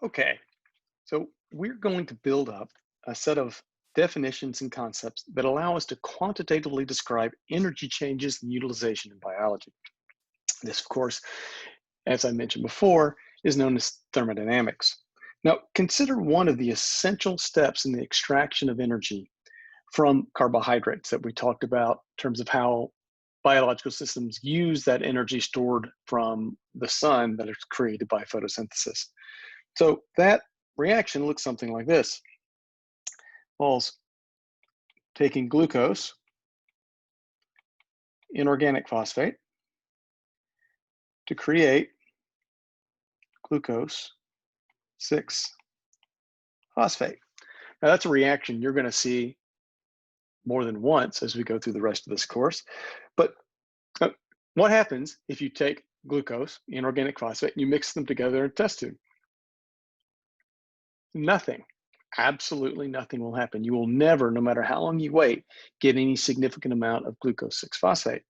Okay, so we're going to build up a set of definitions and concepts that allow us to quantitatively describe energy changes and utilization in biology. This, of course, as I mentioned before, is known as thermodynamics. Now, consider one of the essential steps in the extraction of energy from carbohydrates that we talked about in terms of how biological systems use that energy stored from the sun that is created by photosynthesis. So that reaction looks something like this. Involves taking glucose, inorganic phosphate, to create glucose 6-phosphate. Now that's a reaction you're going to see more than once as we go through the rest of this course. But what happens if you take glucose, inorganic phosphate, and you mix them together in a test tube? Nothing. Absolutely nothing will happen. You will never, no matter how long you wait, get any significant amount of glucose 6-phosphate.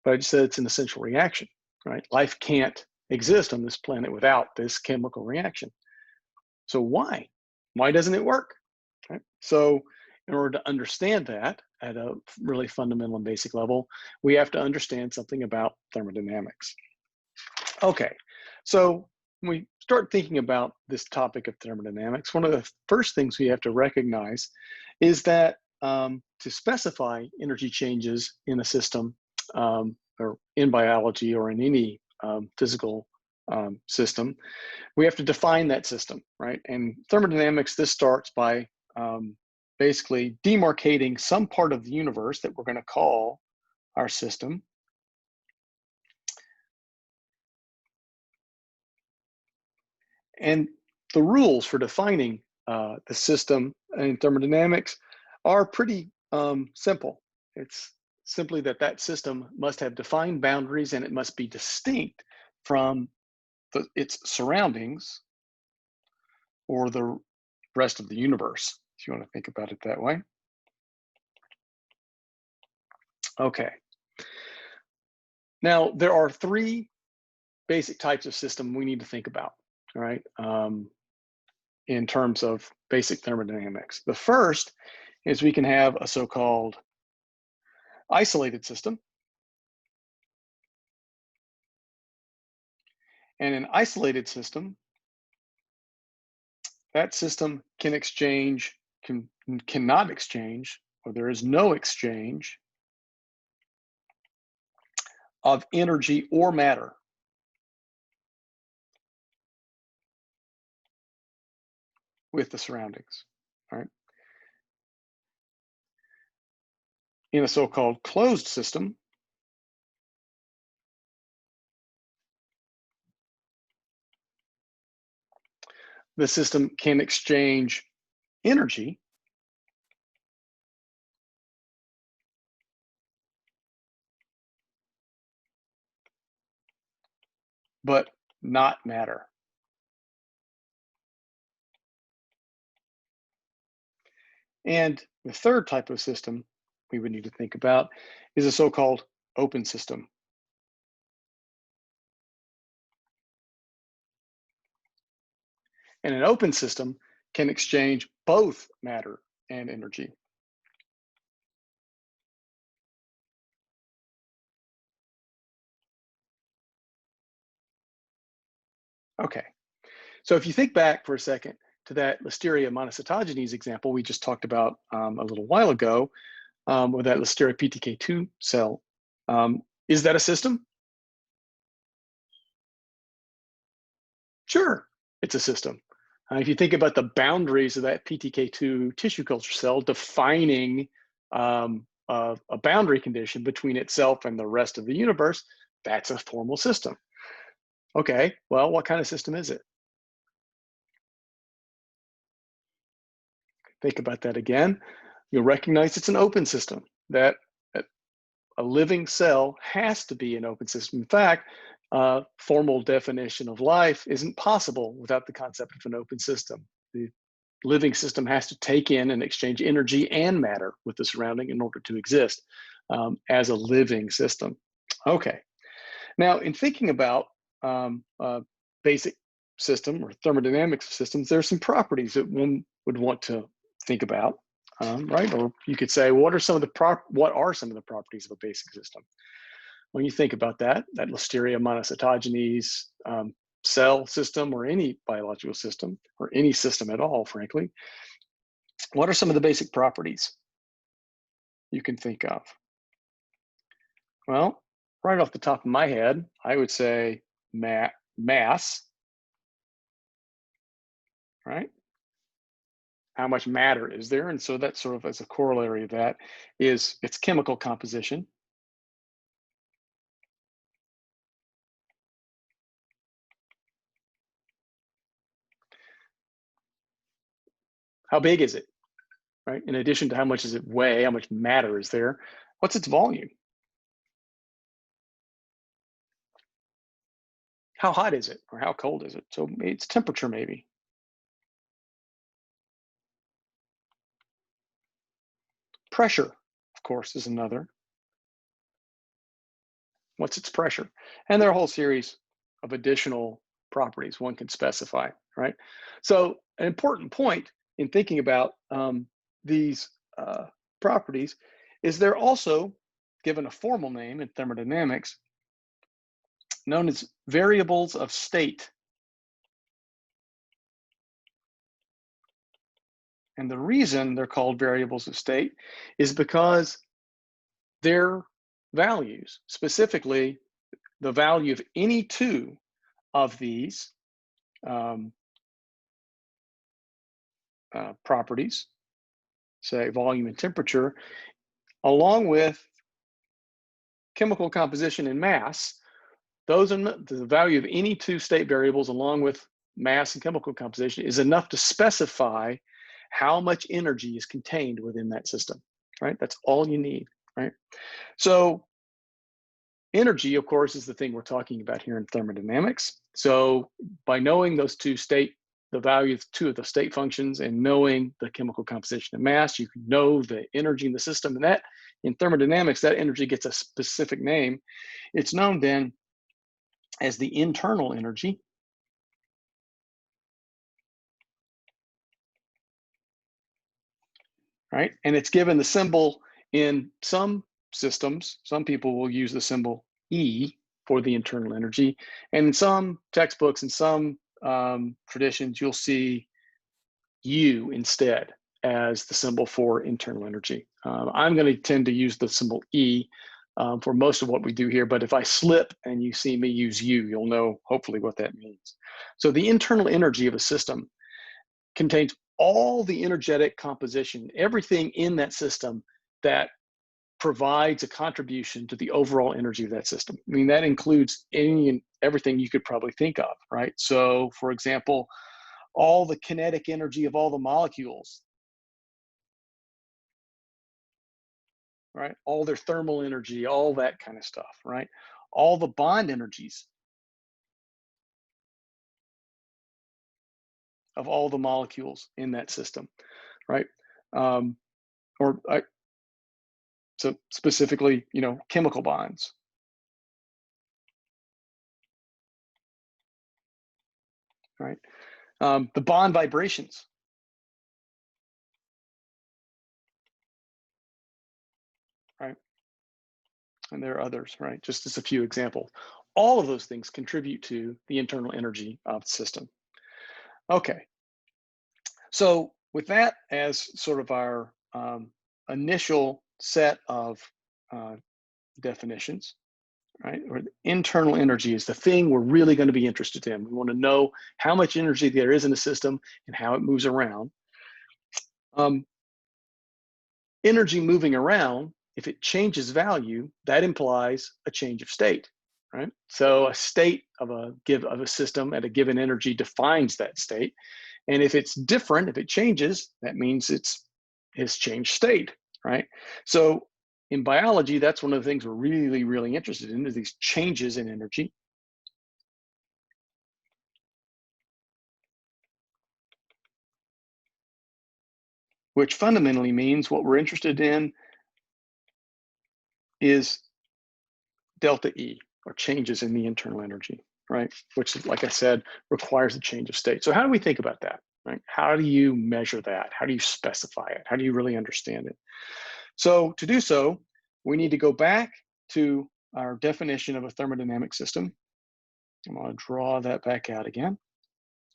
But I just said it's an essential reaction, right? Life can't exist on this planet without this chemical reaction. So why? Why doesn't it work? Right? So in order to understand that at a really fundamental and basic level, we have to understand something about thermodynamics. Okay, so when we start thinking about this topic of thermodynamics, one of the first things we have to recognize is that to specify energy changes in a system or in biology or in any physical system, we have to define that system, right? And thermodynamics, this starts by basically demarcating some part of the universe that we're going to call our system. And the rules for defining the system in thermodynamics are pretty simple. It's simply that that system must have defined boundaries and it must be distinct from its surroundings or the rest of the universe, if you want to think about it that way. Okay. Now, there are three basic types of system we need to think about, all right, in terms of basic thermodynamics. The first is we can have a so-called isolated system. And an isolated system, that system can exchange, cannot exchange, or there is no exchange of energy or matter. With the surroundings, all right? In a so-called closed system, the system can exchange energy but not matter. And the third type of system we would need to think about is a so-called open system. And an open system can exchange both matter and energy. Okay, so if you think back for a second to that Listeria monocytogenes example we just talked about a little while ago, with that Listeria PTK2 cell, is that a system? Sure, it's a system. If you think about the boundaries of that PTK2 tissue culture cell defining a boundary condition between itself and the rest of the universe, that's a formal system. Okay, well, what kind of system is it? Think about that again. You'll recognize it's an open system, that a living cell has to be an open system. In fact, formal definition of life isn't possible without the concept of an open system. The living system has to take in and exchange energy and matter with the surrounding in order to exist as a living system. Okay, now in thinking about basic system or thermodynamics of systems, there are some properties that one would want to think about, right? Or you could say, what are some of the properties of a basic system? When you think about that Listeria monocytogenes cell system, or any biological system, or any system at all, frankly, what are some of the basic properties you can think of? Well, right off the top of my head, I would say mass, right? How much matter is there? And so that sort of as a corollary of that is its chemical composition. How big is it, right? In addition to how much does it weigh, how much matter is there? What's its volume? How hot is it, or how cold is it? So its temperature, maybe. Pressure, of course, is another. What's its pressure? And there are a whole series of additional properties one can specify, right? So an important point in thinking about these properties is they're also given a formal name in thermodynamics known as variables of state. And the reason they're called variables of state is because their values, specifically the value of any two of these properties, say volume and temperature, along with chemical composition and mass, those are the value of any two state variables along with mass and chemical composition is enough to specify how much energy is contained within that system, right? That's all you need, right? So energy, of course, is the thing we're talking about here in thermodynamics. So by knowing those the value of two of the state functions, and knowing the chemical composition and mass, you can know the energy in the system. And that, in thermodynamics, that energy gets a specific name. It's known then as the internal energy. Right? And it's given the symbol in some systems. Some people will use the symbol E for the internal energy. And in some textbooks and some traditions, you'll see U instead as the symbol for internal energy. I'm going to tend to use the symbol E for most of what we do here, but if I slip and you see me use U, you'll know hopefully what that means. So the internal energy of a system contains all the energetic composition, everything in that system that provides a contribution to the overall energy of that system. I mean, that includes any and everything you could probably think of, right? So, for example, all the kinetic energy of all the molecules, right? All their thermal energy, all that kind of stuff, right? All the bond energies of all the molecules in that system, right? Um, or so specifically, chemical bonds, right? The bond vibrations, right? And there are others, right? Just as a few examples. All of those things contribute to the internal energy of the system. Okay, so with that as sort of our initial set of definitions, right? Or the internal energy is the thing we're really going to be interested in. We want to know how much energy there is in the system and how it moves around. Energy moving around, if it changes value, that implies a change of state, right? So a state of a system at a given energy defines that state. And if it's different, if it changes, that means it's changed state, right? So in biology, that's one of the things we're really, really interested in, is these changes in energy. Which fundamentally means what we're interested in is delta E, or changes in the internal energy, right? Which, like I said, requires a change of state. So how do we think about that, right? How do you measure that? How do you specify it? How do you really understand it? So to do so, we need to go back to our definition of a thermodynamic system. I'm going to draw that back out again,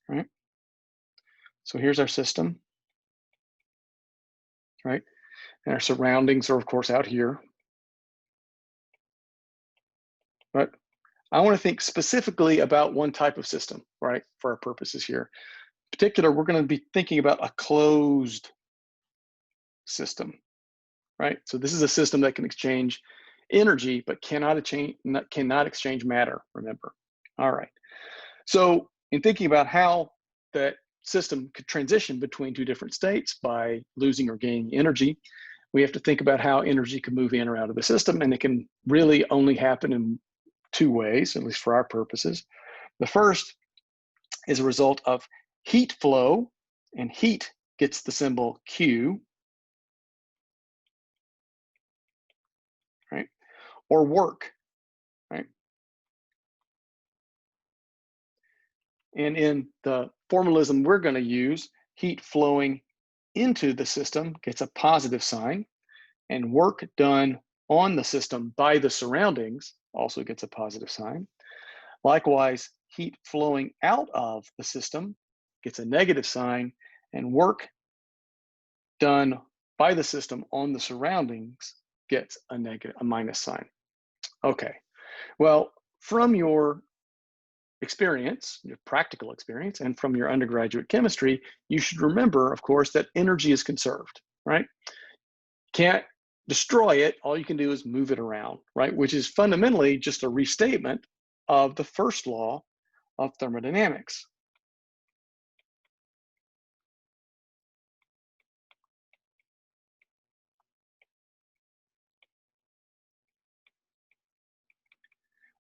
right? So here's our system, right? And our surroundings are, of course, out here. But I want to think specifically about one type of system, right, for our purposes here. In particular, we're going to be thinking about a closed system, right? So this is a system that can exchange energy, but cannot exchange matter, remember. All right. So in thinking about how that system could transition between two different states by losing or gaining energy, we have to think about how energy can move in or out of the system, and it can really only happen in two ways, at least for our purposes. The first is a result of heat flow, and heat gets the symbol Q, right? Or work, right? And in the formalism we're going to use, heat flowing into the system gets a positive sign, and work done on the system by the surroundings also gets a positive sign. Likewise, heat flowing out of the system gets a negative sign, and work done by the system on the surroundings gets a minus sign. Okay, well, from your experience, your practical experience, and from your undergraduate chemistry, you should remember, of course, that energy is conserved, right? Can't destroy it. All you can do is move it around, right? Which is fundamentally just a restatement of the first law of thermodynamics.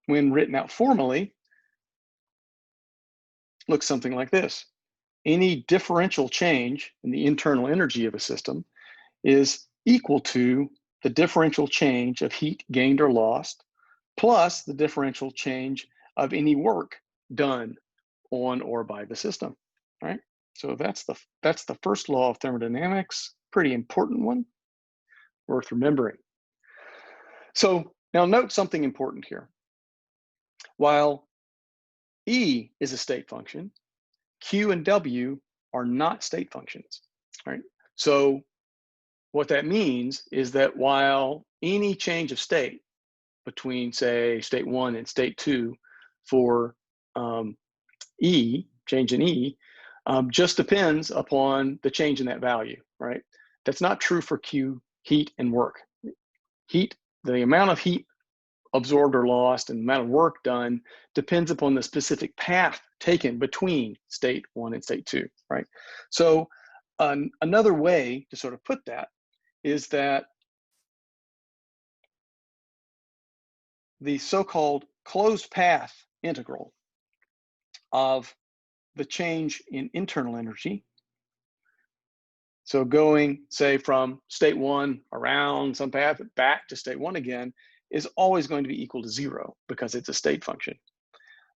When written out formally, looks something like this. Any differential change in the internal energy of a system is equal to the differential change of heat gained or lost, plus the differential change of any work done on or by the system, right? So that's the first law of thermodynamics, pretty important one, worth remembering. So now note something important here. While E is a state function, Q and W are not state functions, right? So what that means is that while any change of state between, say, state 1 and state 2 for E, change in E, just depends upon the change in that value, right? That's not true for Q, heat, and work. Heat, the amount of heat absorbed or lost and the amount of work done depends upon the specific path taken between state 1 and state 2, right? So another way to sort of put that is that the so-called closed path integral of the change in internal energy, so going, say, from state 1 around some path back to state 1 again, is always going to be equal to 0 because it's a state function.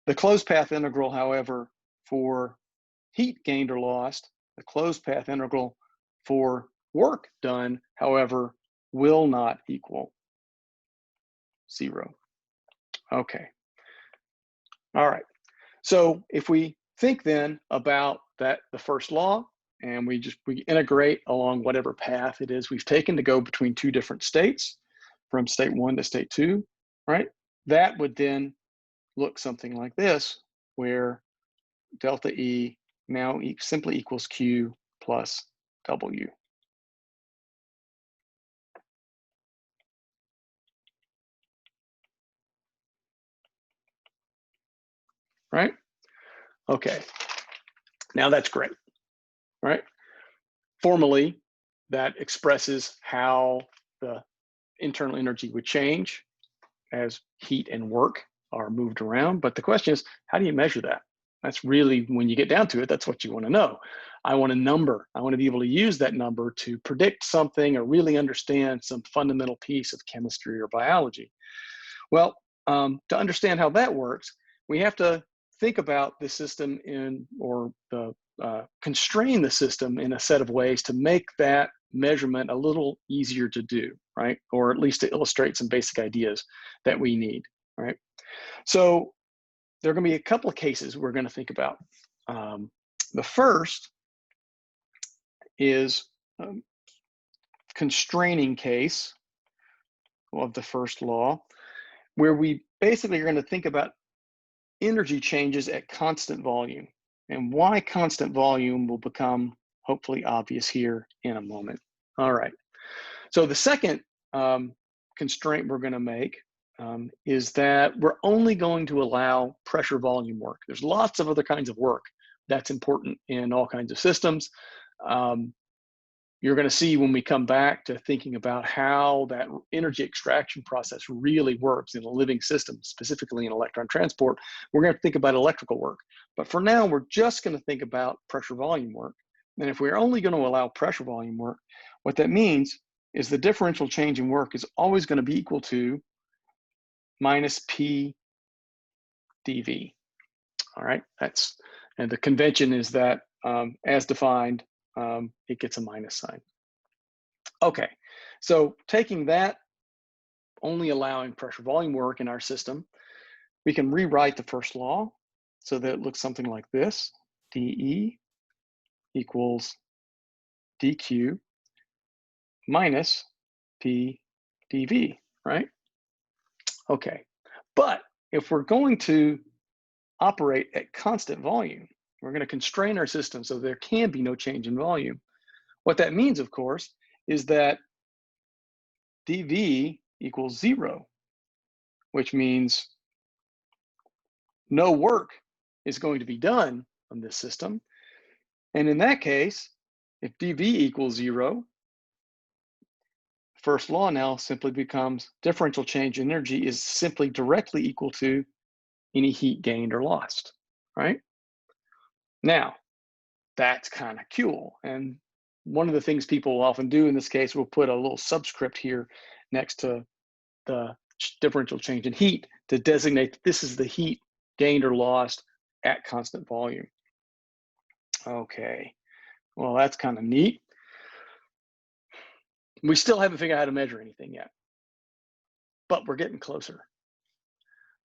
The closed path integral, however, for heat gained or lost, the closed path integral for work done, however, will not equal 0. Okay. All right. So if we think then about that, the first law, and we integrate along whatever path it is we've taken to go between two different states, from state 1 to state 2, right? That would then look something like this, where delta E now simply equals Q plus W. Right? Okay. Now that's great, right? Formally, that expresses how the internal energy would change as heat and work are moved around. But the question is, how do you measure that? That's really, when you get down to it, that's what you want to know. I want a number. I want to be able to use that number to predict something or really understand some fundamental piece of chemistry or biology. Well, to understand how that works, we have to think about the system constrain the system in a set of ways to make that measurement a little easier to do, right? Or at least to illustrate some basic ideas that we need, right? So there are going to be a couple of cases we're going to think about. The first is a constraining case of the first law, where we basically are going to think about energy changes at constant volume. And why constant volume will become hopefully obvious here in a moment. All right. So the second constraint we're going to make is that we're only going to allow pressure volume work. There's lots of other kinds of work that's important in all kinds of systems. You're going to see when we come back to thinking about how that energy extraction process really works in a living system, specifically in electron transport, we're going to think about electrical work. But for now, we're just going to think about pressure volume work. And if we're only going to allow pressure volume work, what that means is the differential change in work is always going to be equal to minus P dV. All right, and the convention is that as defined, it gets a minus sign. Okay, so taking that, only allowing pressure volume work in our system, we can rewrite the first law so that it looks something like this. dE equals dQ minus P dV, right? Okay, but if we're going to operate at constant volume, we're going to constrain our system so there can be no change in volume. What that means, of course, is that dV equals 0, which means no work is going to be done on this system. And in that case, if dV equals 0, first law now simply becomes differential change in energy is simply directly equal to any heat gained or lost, right? Now, that's kind of cool. And one of the things people will often do in this case, we'll put a little subscript here next to the differential change in heat to designate that this is the heat gained or lost at constant volume. Okay, well, that's kind of neat. We still haven't figured out how to measure anything yet, but we're getting closer.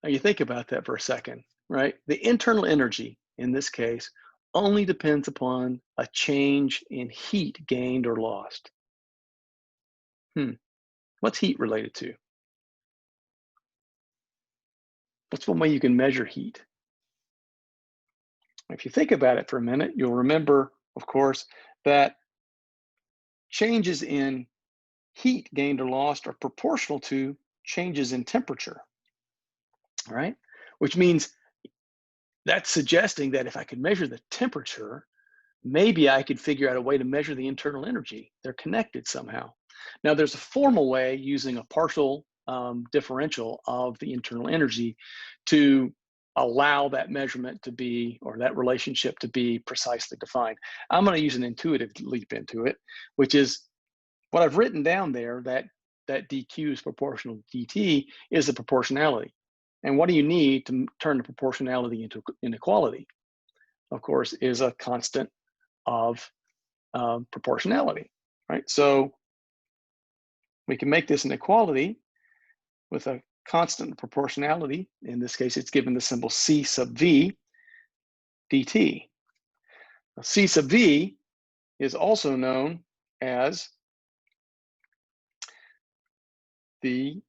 Now you think about that for a second, right? The internal energy in this case only depends upon a change in heat gained or lost. What's heat related to? What's one way you can measure heat? If you think about it for a minute, you'll remember, of course, that changes in heat gained or lost are proportional to changes in temperature, right? Which means that's suggesting that if I could measure the temperature, maybe I could figure out a way to measure the internal energy. They're connected somehow. Now, there's a formal way using a partial differential of the internal energy to allow that measurement to be, or that relationship to be precisely defined. I'm going to use an intuitive leap into it, which is what I've written down there, that dQ is proportional to dt is the proportionality. And what do you need to turn the proportionality into inequality? Of course, is a constant of proportionality, right? So we can make this an equality with a constant proportionality. In this case, it's given the symbol C sub V dt. Now, C sub V is also known as the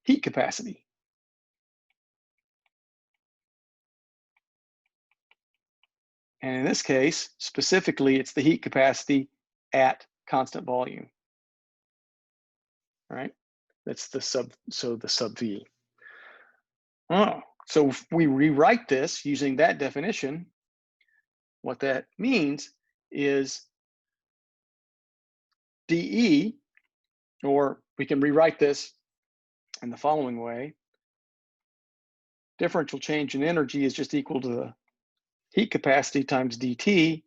heat capacity. And in this case, specifically, it's the heat capacity at constant volume, right? That's the sub V. Oh, so if we rewrite this using that definition, what that means is dE, or we can rewrite this in the following way. Differential change in energy is just equal to the heat capacity times dt,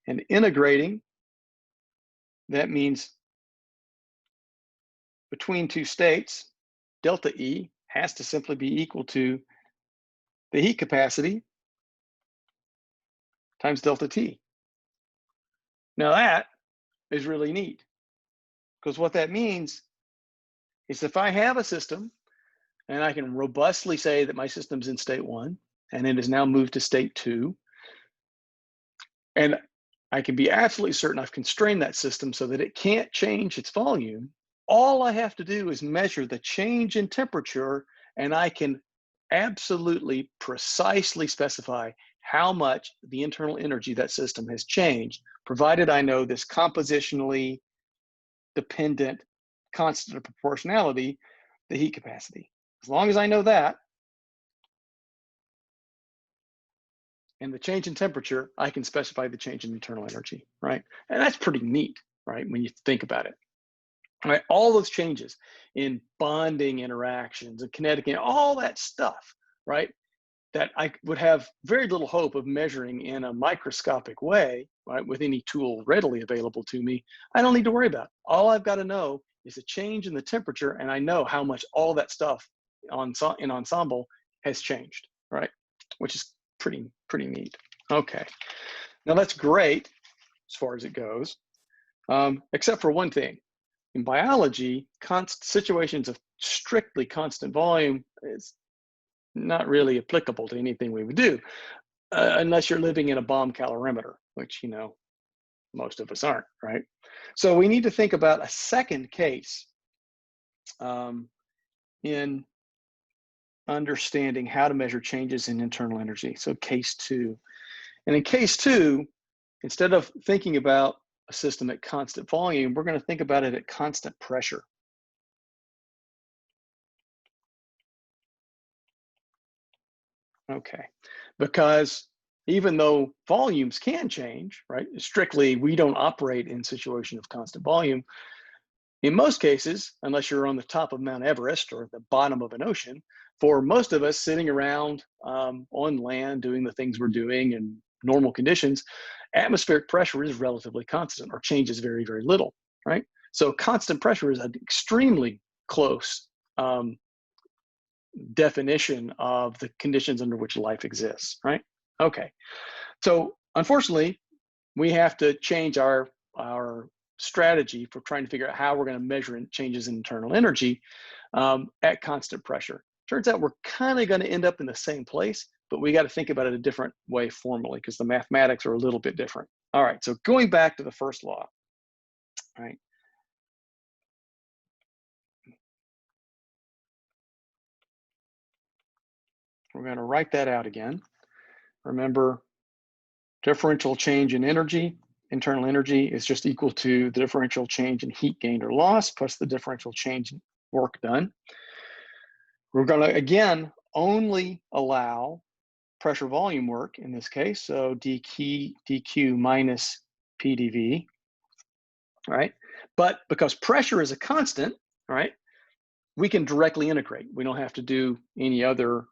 and integrating, that means between two states, delta E has to simply be equal to the heat capacity times delta T. Now that is really neat, because what that means is if I have a system and I can robustly say that my system's in state 1 and it has now moved to state 2, and I can be absolutely certain I've constrained that system so that it can't change its volume, all I have to do is measure the change in temperature, and I can absolutely precisely specify how much the internal energy that system has changed, provided I know this compositionally dependent constant of proportionality, the heat capacity. As long as I know that, and the change in temperature, I can specify the change in internal energy, right? And that's pretty neat, right, when you think about it. Right, all those changes in bonding interactions and kinetic, all that stuff, right, that I would have very little hope of measuring in a microscopic way, right, with any tool readily available to me, I don't need to worry about. All I've got to know is a change in the temperature, and I know how much all that stuff in ensemble has changed, right, which is pretty neat. Okay, now that's great as far as it goes, except for one thing. In biology, situations of strictly constant volume is not really applicable to anything we would do, unless you're living in a bomb calorimeter, which, you know, most of us aren't, right? So we need to think about a second case in understanding how to measure changes in internal energy. So case 2. And in case 2, instead of thinking about a system at constant volume, we're going to think about it at constant pressure. Okay, because even though volumes can change, right? Strictly, we don't operate in situation of constant volume. In most cases, unless you're on the top of Mount Everest or the bottom of an ocean, for most of us sitting around on land doing the things we're doing in normal conditions, atmospheric pressure is relatively constant or changes very, very little, right? So constant pressure is an extremely close definition of the conditions under which life exists, right? Okay, so unfortunately, we have to change our strategy for trying to figure out how we're going to measure changes in internal energy at constant pressure. Turns out we're kind of going to end up in the same place, but we got to think about it a different way formally because the mathematics are a little bit different. All right, so going back to the first law, right? We're going to write that out again. Remember, differential change in energy, internal energy, is just equal to the differential change in heat gained or lost plus the differential change in work done. We're going to, again, only allow pressure volume work in this case, so dq minus pdv, right? But because pressure is a constant, right, we can directly integrate. We don't have to do any other,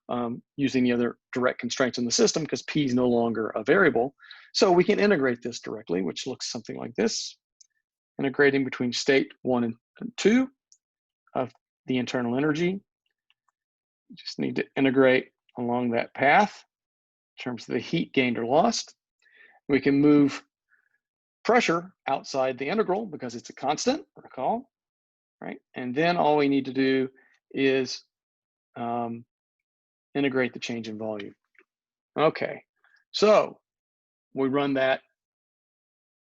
use any other direct constraints in the system because P is no longer a variable. So we can integrate this directly, which looks something like this. Integrating between state 1 and 2 of the internal energy. You just need to integrate along that path in terms of the heat gained or lost. We can move pressure outside the integral because it's a constant, recall, right? And then all we need to do is integrate the change in volume. Okay, so we run that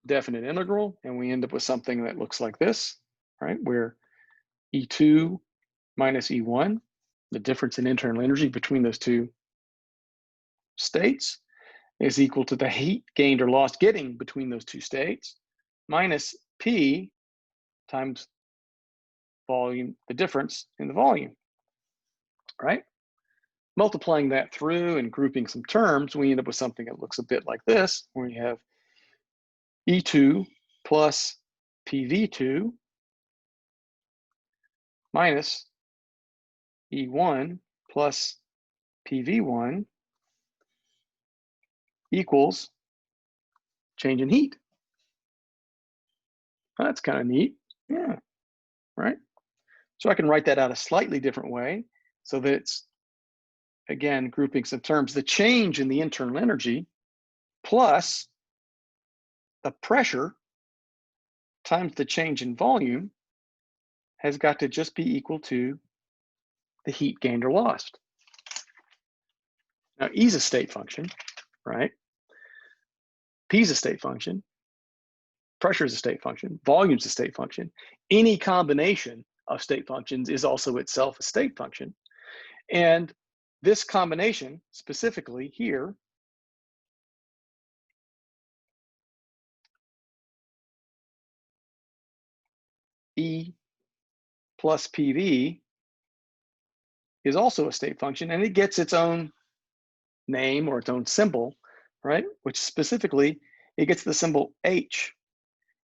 definite integral and we end up with something that looks like this, right? Where E2 minus E1, the difference in internal energy between those two states, is equal to the heat gained or lost getting between those two states minus P times volume, the difference in the volume, right? Multiplying that through and grouping some terms, we end up with something that looks a bit like this, where we have E2 plus PV2 minus E1 plus PV1 equals change in heat. Well, that's kind of neat. Yeah, right? So I can write that out a slightly different way so that it's, again, grouping some terms. The change in the internal energy plus the pressure times the change in volume has got to just be equal to the heat gained or lost. Now, E is a state function, right? P is a state function. Pressure is a state function. Volume is a state function. Any combination of state functions is also itself a state function. And this combination, specifically here, E plus PV, is also a state function, and it gets its own name or its own symbol, right? Which specifically, it gets the symbol H,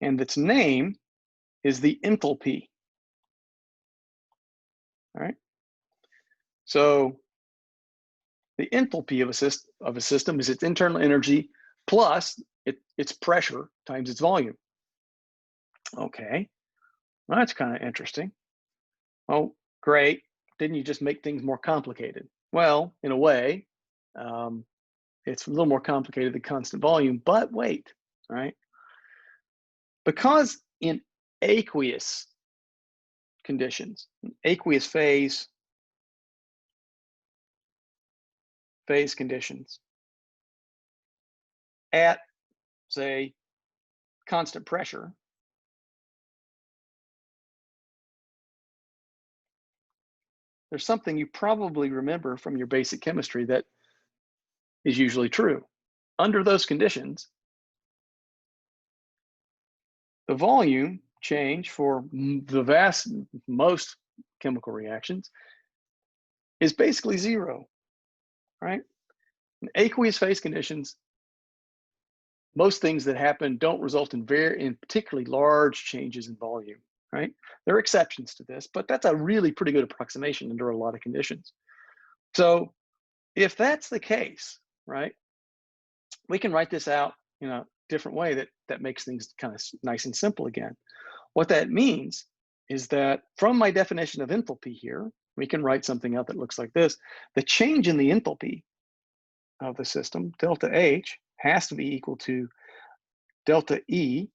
and its name is the enthalpy, all right? So the enthalpy of a system is its internal energy plus its pressure times its volume. Okay, well, that's kind of interesting. Oh, great. Didn't you just make things more complicated? Well, in a way, it's a little more complicated than constant volume, but wait, right? Because in aqueous conditions, aqueous phase conditions, at, say, constant pressure, there's something you probably remember from your basic chemistry that is usually true. Under those conditions, the volume change for the most chemical reactions is basically zero, right? In aqueous phase conditions, most things that happen don't result in particularly large changes in volume, right? There are exceptions to this, but that's a really pretty good approximation under a lot of conditions. So if that's the case, right, we can write this out in a different way that makes things kind of nice and simple again. What that means is that from my definition of enthalpy here, we can write something out that looks like this. The change in the enthalpy of the system, delta H, has to be equal to delta E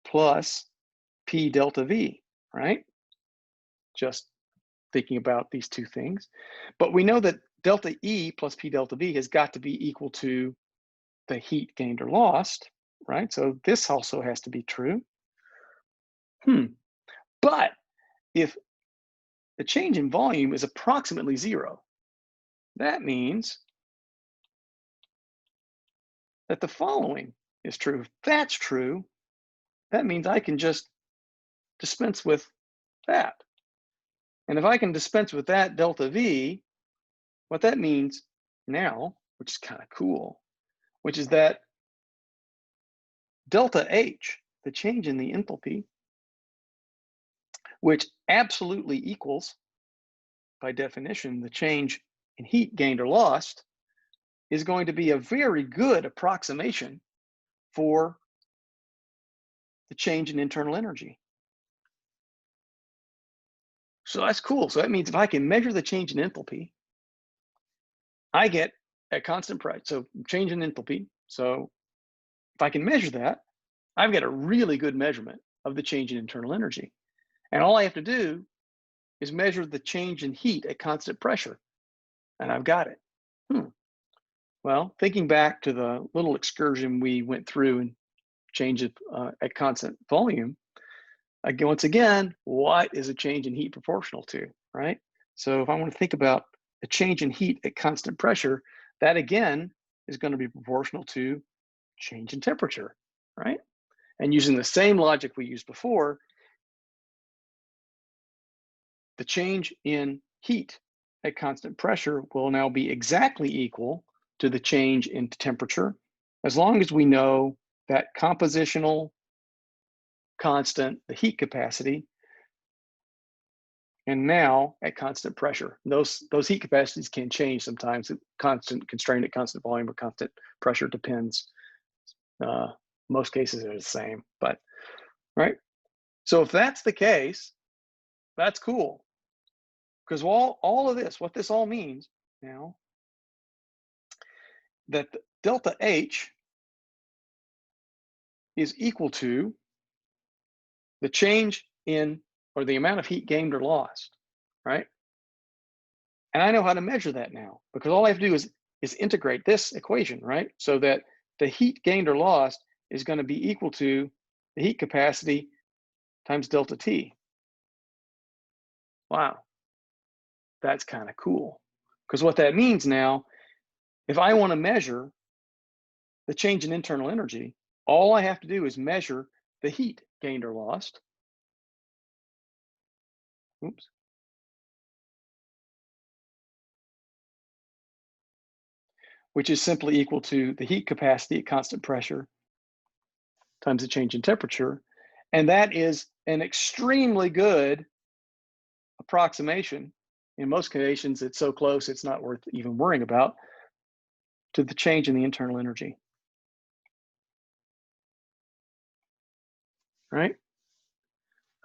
plus P delta V, right? Just thinking about these two things. But we know that delta E plus P delta V has got to be equal to the heat gained or lost, right? So this also has to be true. But if the change in volume is approximately zero, that means that the following is true. If that's true, that means I can just dispense with that. And if I can dispense with that delta V, what that means now, which is kind of cool, which is that delta H, the change in the enthalpy, which absolutely equals, by definition, the change in heat gained or lost, is going to be a very good approximation for the change in internal energy. So that's cool. So that means if I can measure the change in enthalpy, I get a constant price. So change in enthalpy. So if I can measure that, I've got a really good measurement of the change in internal energy. And all I have to do is measure the change in heat at constant pressure. And I've got it. Well, thinking back to the little excursion we went through and change it at constant volume, again, once again, what is a change in heat proportional to, right? So if I want to think about a change in heat at constant pressure, that again is going to be proportional to change in temperature, right? And using the same logic we used before, the change in heat at constant pressure will now be exactly equal to the change in temperature, as long as we know that compositional constant, the heat capacity, and now at constant pressure. Those heat capacities can change sometimes. Constant constrained at constant volume or constant pressure depends. Most cases are the same, but right. So if that's the case, that's cool. Because all of this, what this all means now, that delta H is equal to the change in, or the amount of heat gained or lost, right? And I know how to measure that now because all I have to do is integrate this equation, right? So that the heat gained or lost is going to be equal to the heat capacity times delta T. Wow, that's kind of cool. Because what that means now, if I want to measure the change in internal energy, all I have to do is measure the heat gained or lost. Oops. Which is simply equal to the heat capacity at constant pressure times the change in temperature. And that is an extremely good approximation. In most conditions, it's so close, it's not worth even worrying about, to the change in the internal energy, right?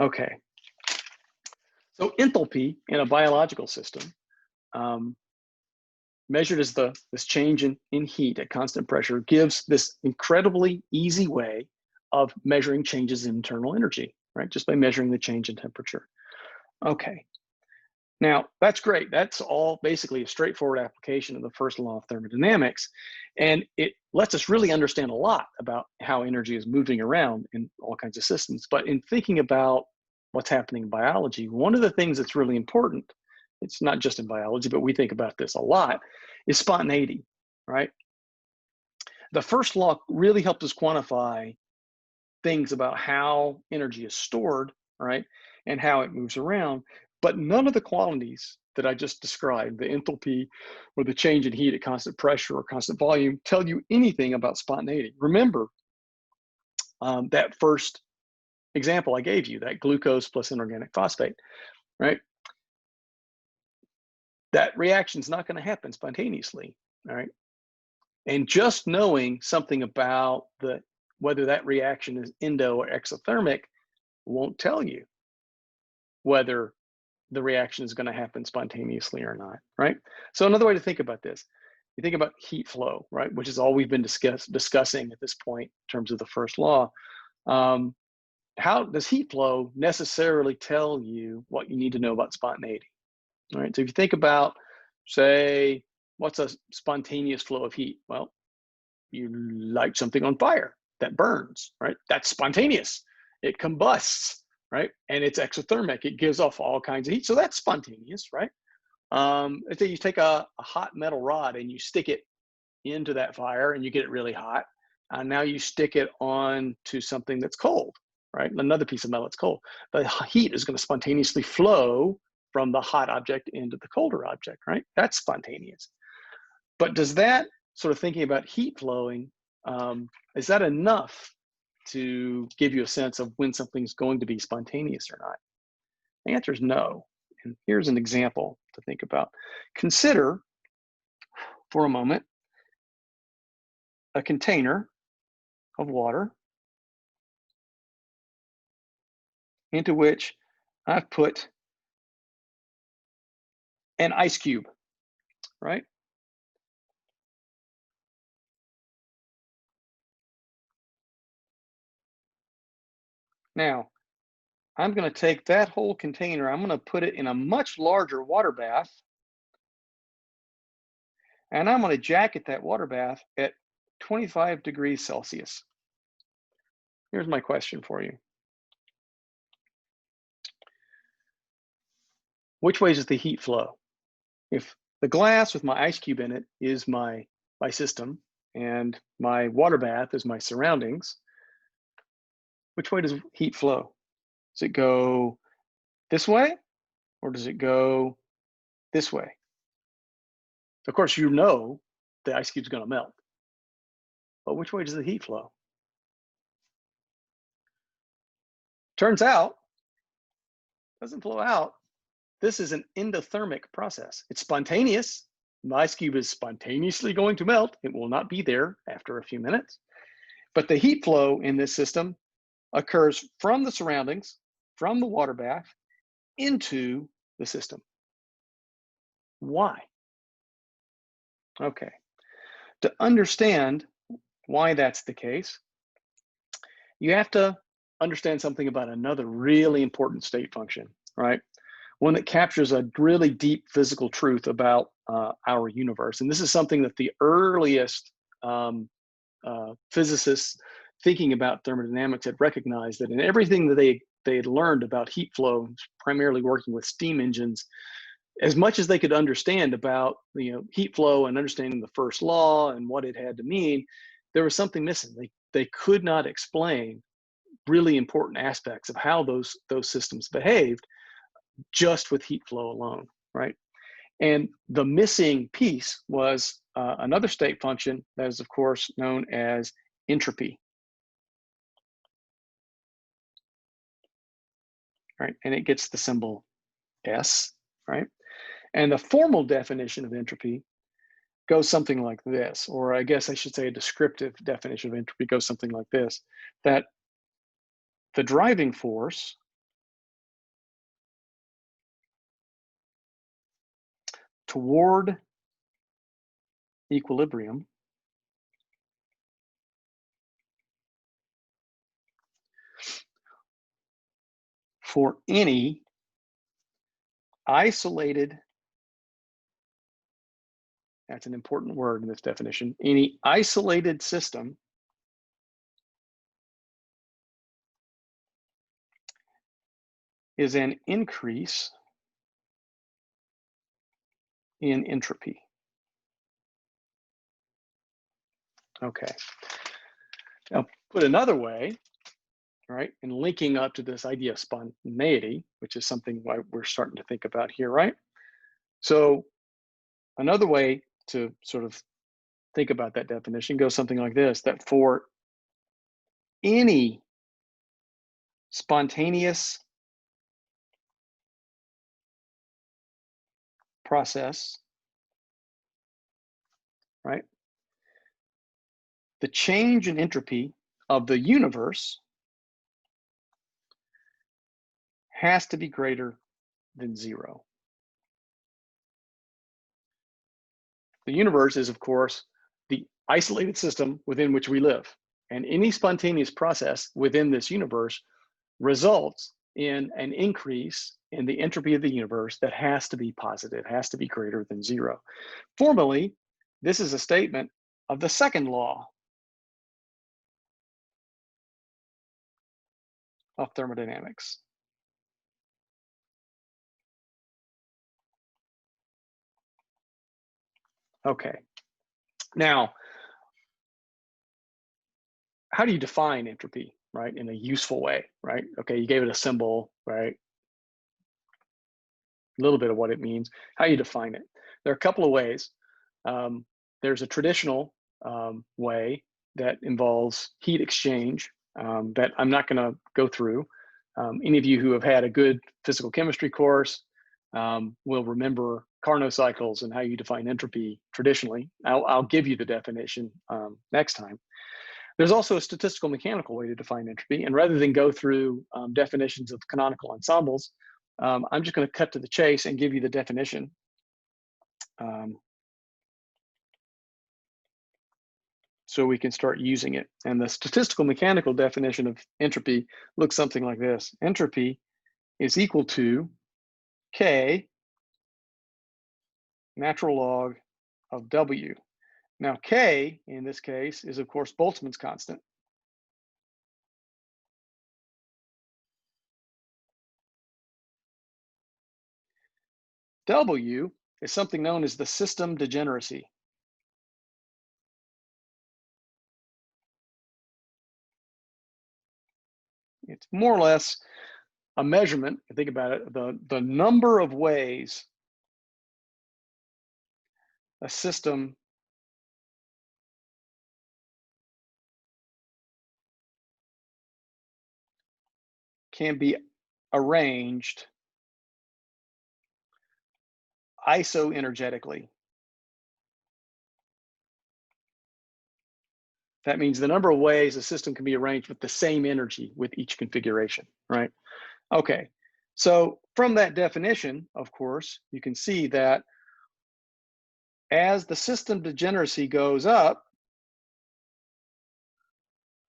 Okay. So enthalpy in a biological system, measured as this change in heat at constant pressure, gives this incredibly easy way of measuring changes in internal energy, right? Just by measuring the change in temperature. Okay. Now, that's great. That's all basically a straightforward application of the first law of thermodynamics. And it lets us really understand a lot about how energy is moving around in all kinds of systems. But in thinking about what's happening in biology, one of the things that's really important, it's not just in biology, but we think about this a lot, is spontaneity, right? The first law really helped us quantify things about how energy is stored, right? And how it moves around. But none of the quantities that I just described, the enthalpy or the change in heat at constant pressure or constant volume, tell you anything about spontaneity. Remember that first example I gave you, that glucose plus inorganic phosphate, right? That reaction is not going to happen spontaneously, all right? And just knowing something about whether that reaction is endo or exothermic won't tell you whether the reaction is going to happen spontaneously or not, right? So another way to think about this, you think about heat flow, right, which is all we've been discussing at this point in terms of the first law. How does heat flow necessarily tell you what you need to know about spontaneity? All right, so if you think about, say, what's a spontaneous flow of heat? Well, you light something on fire that burns, right? That's spontaneous. It combusts, right? And it's exothermic. It gives off all kinds of heat. So that's spontaneous, right? Let's say you take a hot metal rod and you stick it into that fire and you get it really hot. And now you stick it on to something that's cold, right? Another piece of metal that's cold. The heat is going to spontaneously flow from the hot object into the colder object, right? That's spontaneous. But does that sort of thinking about heat flowing, is that enough to give you a sense of when something's going to be spontaneous or not? The answer is no. And here's an example to think about. Consider for a moment a container of water into which I've put an ice cube, right? Now, I'm going to take that whole container, I'm going to put it in a much larger water bath, and I'm going to jacket that water bath at 25 degrees Celsius. Here's my question for you. Which way does the heat flow? If the glass with my ice cube in it is my system and my water bath is my surroundings, which way does heat flow? Does it go this way or does it go this way? Of course, you know the ice cube's going to melt, but which way does the heat flow? Turns out, it doesn't flow out. This is an endothermic process. It's spontaneous. The ice cube is spontaneously going to melt. It will not be there after a few minutes. But the heat flow in this system occurs from the surroundings, from the water bath, into the system. Why? Okay. To understand why that's the case, you have to understand something about another really important state function, right? One that captures a really deep physical truth about our universe. And this is something that the earliest physicists thinking about thermodynamics had recognized, that in everything that they had learned about heat flow, primarily working with steam engines, as much as they could understand about heat flow and understanding the first law and what it had to mean, there was something missing. They could not explain really important aspects of how those systems behaved just with heat flow alone, right? And the missing piece was another state function that is, of course, known as entropy, right? And it gets the symbol S, right? And the formal definition of entropy goes something like this, or I guess I should say a descriptive definition of entropy goes something like this, that the driving force toward equilibrium for any isolated, that's an important word in this definition, any isolated system is an increase in entropy. Okay. Now, put another way, right, and linking up to this idea of spontaneity, which is something we're starting to think about here, right? So another way to sort of think about that definition goes something like this, that for any spontaneous process, right, the change in entropy of the universe has to be greater than zero. The universe is, of course, the isolated system within which we live. And any spontaneous process within this universe results in an increase in the entropy of the universe that has to be positive, has to be greater than zero. Formally, this is a statement of the second law of thermodynamics. Okay, now, how do you define entropy, right, in a useful way, right? Okay, you gave it a symbol, right? A little bit of what it means, how you define it. There are a couple of ways. There's a traditional way that involves heat exchange that I'm not going to go through. Any of you who have had a good physical chemistry course will remember Carnot cycles and how you define entropy traditionally. I'll give you the definition next time. There's also a statistical mechanical way to define entropy. And rather than go through definitions of canonical ensembles, I'm just going to cut to the chase and give you the definition. So we can start using it. And the statistical mechanical definition of entropy looks something like this. Entropy is equal to K natural log of W. Now, K, in this case, is, of course, Boltzmann's constant. W is something known as the system degeneracy. It's more or less a measurement, think about it, the number of ways a system can be arranged isoenergetically. That means the number of ways a system can be arranged with the same energy with each configuration, right? Okay, so from that definition, of course, you can see that As the system degeneracy goes up,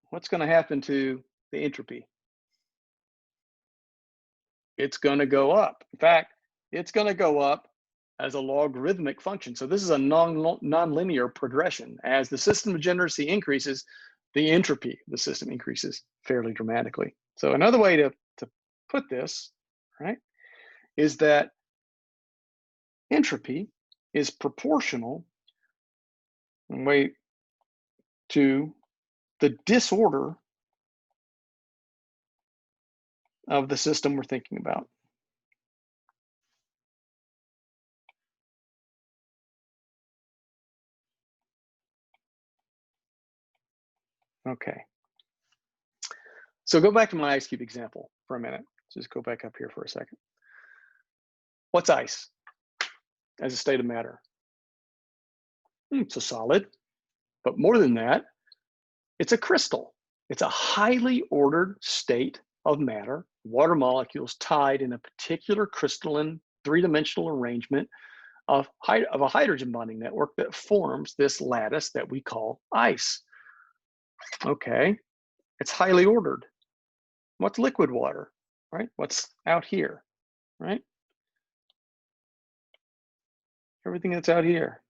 what's going to happen to the entropy? It's going to go up. In fact, it's going to go up as a logarithmic function. So this is a non-linear progression. As the system degeneracy increases, the entropy of the system increases fairly dramatically. So another way to put this, right, is that entropy is proportional to the disorder of the system we're thinking about. Okay. So go back to my ice cube example for a minute. Just go back up here for a second. What's ice as a state of matter? It's a solid, but more than that, it's a crystal. It's a highly ordered state of matter, water molecules tied in a particular crystalline three-dimensional arrangement of a hydrogen bonding network that forms this lattice that we call ice. Okay, it's highly ordered. What's liquid water, right? What's out here, right? Everything that's out here.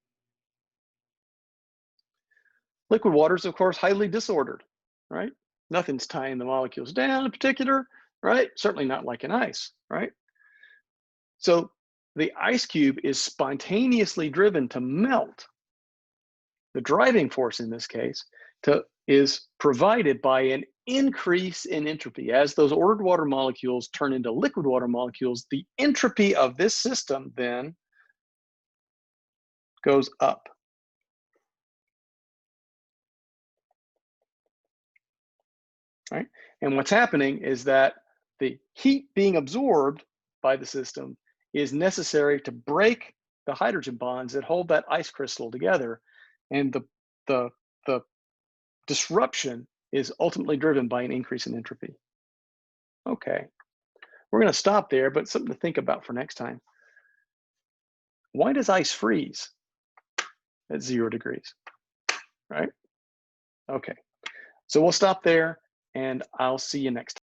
Liquid water is, of course, highly disordered, right? Nothing's tying the molecules down in particular, right? Certainly not like an ice, right? So the ice cube is spontaneously driven to melt. The driving force in this case is provided by an increase in entropy. As those ordered water molecules turn into liquid water molecules, the entropy of this system then goes up. Right? And what's happening is that the heat being absorbed by the system is necessary to break the hydrogen bonds that hold that ice crystal together. And the disruption is ultimately driven by an increase in entropy. Okay, we're going to stop there, but something to think about for next time. Why does ice freeze at 0 degrees, right? Okay, so we'll stop there and I'll see you next time.